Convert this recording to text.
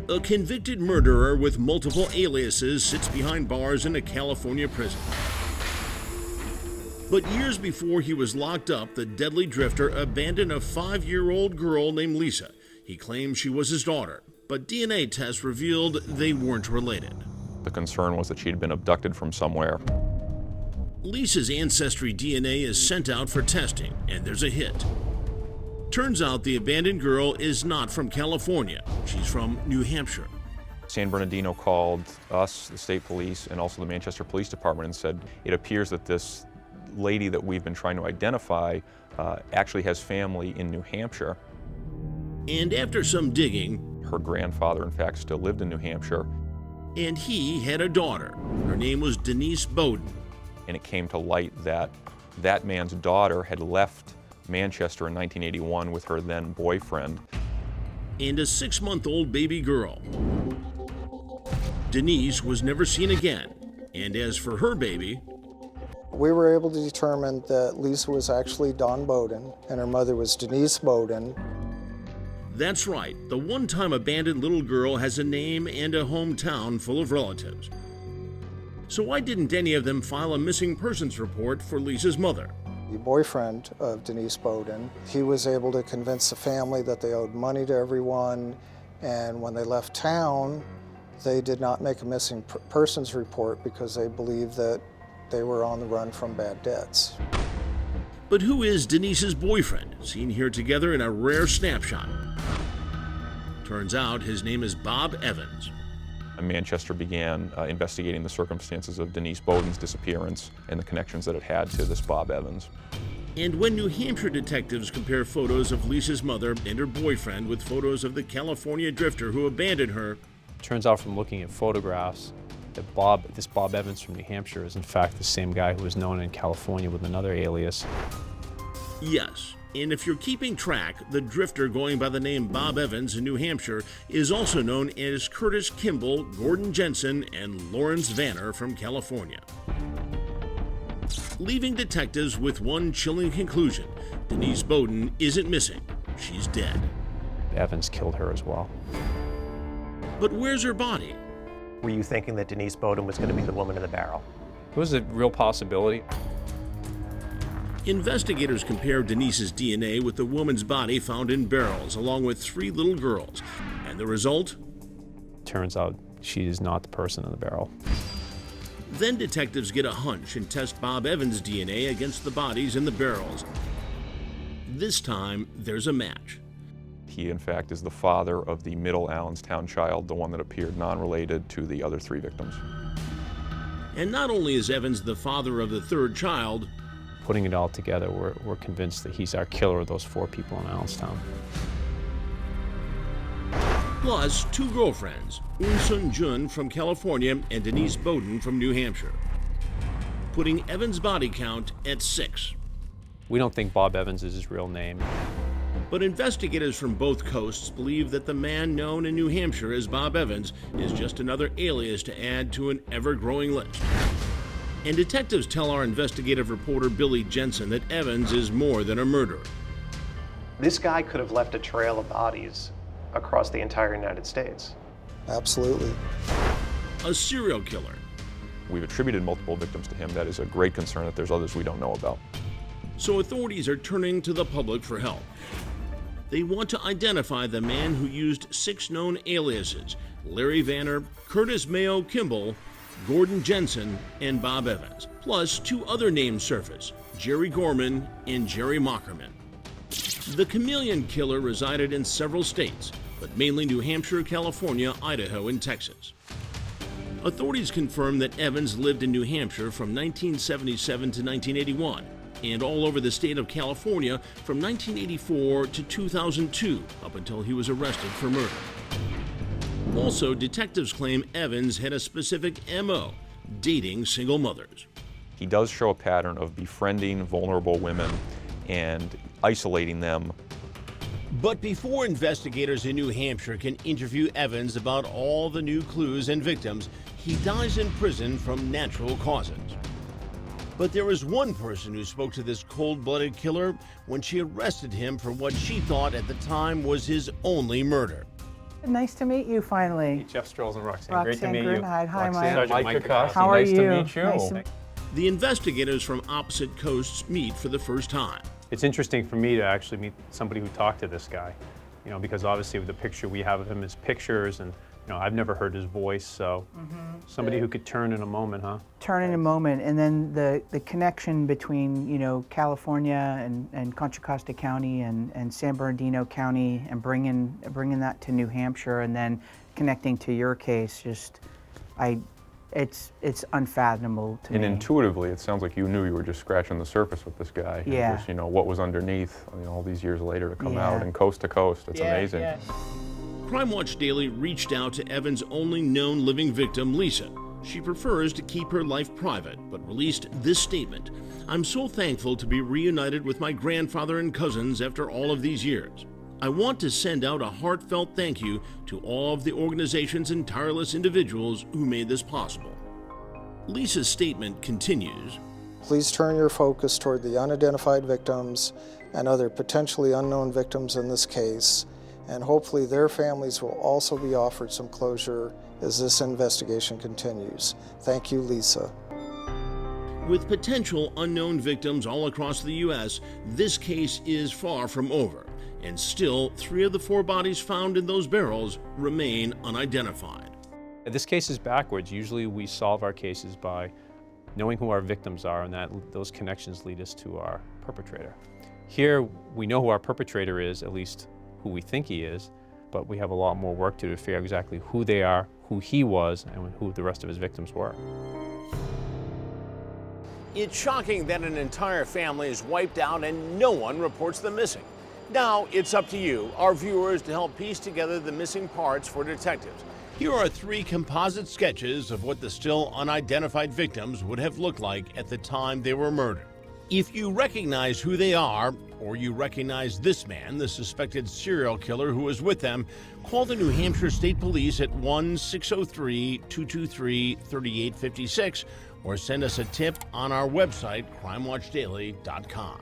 A convicted murderer with multiple aliases sits behind bars in a California prison. But years before he was locked up, the deadly drifter abandoned a 5-year-old girl named Lisa. He claimed she was his daughter, but DNA tests revealed they weren't related. The concern was that she had been abducted from somewhere. Lisa's ancestry DNA is sent out for testing, and there's a hit. Turns out the abandoned girl is not from California. She's from New Hampshire. San Bernardino called us, the state police, and also the Manchester Police Department and said, it appears that this lady that we've been trying to identify actually has family in New Hampshire. And after some digging, her grandfather, in fact, still lived in New Hampshire. And he had a daughter. Her name was Denise Bowden. And it came to light that that man's daughter had left Manchester in 1981 with her then boyfriend. And a 6-month-old baby girl. Denise was never seen again. And as for her baby, we were able to determine that Lisa was actually Dawn Bowden and her mother was Denise Bowden. That's right, the one-time abandoned little girl has a name and a hometown full of relatives. So why didn't any of them file a missing persons report for Lisa's mother? The boyfriend of Denise Bowden, he was able to convince the family that they owed money to everyone, and when they left town, they did not make a missing persons report because they believed that they were on the run from bad debts. But who is Denise's boyfriend, seen here together in a rare snapshot? Turns out his name is Bob Evans. Manchester began investigating the circumstances of Denise Bowden's disappearance and the connections that it had to this Bob Evans. And when New Hampshire detectives compare photos of Lisa's mother and her boyfriend with photos of the California drifter who abandoned her, turns out from looking at photographs that this Bob Evans from New Hampshire is in fact the same guy who was known in California with another alias. Yes, and if you're keeping track, the drifter going by the name Bob Evans in New Hampshire is also known as Curtis Kimball, Gordon Jensen, and Lawrence Vanner from California. Leaving detectives with one chilling conclusion: Denise Bowden isn't missing, she's dead. Evans killed her as well. But where's her body? Were you thinking that Denise Bowden was going to be the woman in the barrel? It was a real possibility. Investigators compared Denise's DNA with the woman's body found in barrels, along with 3 little girls. And the result? Turns out she is not the person in the barrel. Then detectives get a hunch and test Bob Evans' DNA against the bodies in the barrels. This time, there's a match. He, in fact, is the father of the middle Allenstown child, the one that appeared non-related to the other 3 victims. And not only is Evans the father of the 3rd child, putting it all together, we're convinced that he's our killer of those 4 people in Allenstown. plus 2 girlfriends, Eun Sun Jun from California and Denise Bowden from New Hampshire, putting Evans' body count at 6. We don't think Bob Evans is his real name. But investigators from both coasts believe that the man known in New Hampshire as Bob Evans is just another alias to add to an ever-growing list. And detectives tell our investigative reporter Billy Jensen that Evans is more than a murderer. This guy could have left a trail of bodies across the entire United States. Absolutely. A serial killer. We've attributed multiple victims to him. That is a great concern that there's others we don't know about. So authorities are turning to the public for help. They want to identify the man who used 6 known aliases: Larry Vanner, Curtis Mayo Kimball, Gordon Jensen, and Bob Evans, plus 2 other names surface: Jerry Gorman and Jerry Mockerman. The chameleon killer resided in several states, but mainly New Hampshire, California, Idaho, and Texas. Authorities confirmed that Evans lived in New Hampshire from 1977 to 1981, and all over the state of California from 1984 to 2002, up until he was arrested for murder. Also, detectives claim Evans had a specific MO, dating single mothers. He does show a pattern of befriending vulnerable women and isolating them. But before investigators in New Hampshire can interview Evans about all the new clues and victims, he dies in prison from natural causes. But there was one person who spoke to this cold-blooded killer when she arrested him for what she thought at the time was his only murder. Nice to meet you finally. Jeff Strolls and Roxanne. Great to meet you. Hi, Roxanne, Mike. Sergeant Mike Kikoski. How are nice you? to meet you. Nice to meet The investigators from opposite coasts meet for the first time. It's interesting for me to actually meet somebody who talked to this guy, you know, because obviously with the picture we have of him is pictures, and you know, I've never heard his voice, so somebody who could turn in a moment, huh? Turn in a moment, and then the connection between, you know, California and Contra Costa County and San Bernardino County, and bringing that to New Hampshire, and then connecting to your case, just it's unfathomable to me. And intuitively, it sounds like you knew you were just scratching the surface with this guy. Yeah. Just, you know, what was underneath, you know, all these years later to come Yeah. out and coast to coast. It's amazing. Yeah. Crime Watch Daily reached out to Evan's only known living victim, Lisa. She prefers to keep her life private, but released this statement. "I'm so thankful to be reunited with my grandfather and cousins after all of these years. I want to send out a heartfelt thank you to all of the organizations and tireless individuals who made this possible." Lisa's statement continues. Please turn your focus toward the unidentified victims and other potentially unknown victims in this case, and hopefully their families will also be offered some closure as this investigation continues. Thank you, Lisa. With potential unknown victims all across the U.S., this case is far from over, and still 3 of the 4 bodies found in those barrels remain unidentified. This case is backwards. Usually we solve our cases by knowing who our victims are, and those connections lead us to our perpetrator. Here, we know who our perpetrator is, at least who we think he is, but we have a lot more work to do to figure out exactly who they are, who he was, and who the rest of his victims were. It's shocking that an entire family is wiped out and no one reports them missing. Now it's up to you, our viewers, to help piece together the missing parts for detectives. Here are 3 composite sketches of what the still unidentified victims would have looked like at the time they were murdered. If you recognize who they are, or you recognize this man, the suspected serial killer who was with them, call the New Hampshire State Police at 1-603-223-3856 or send us a tip on our website, crimewatchdaily.com.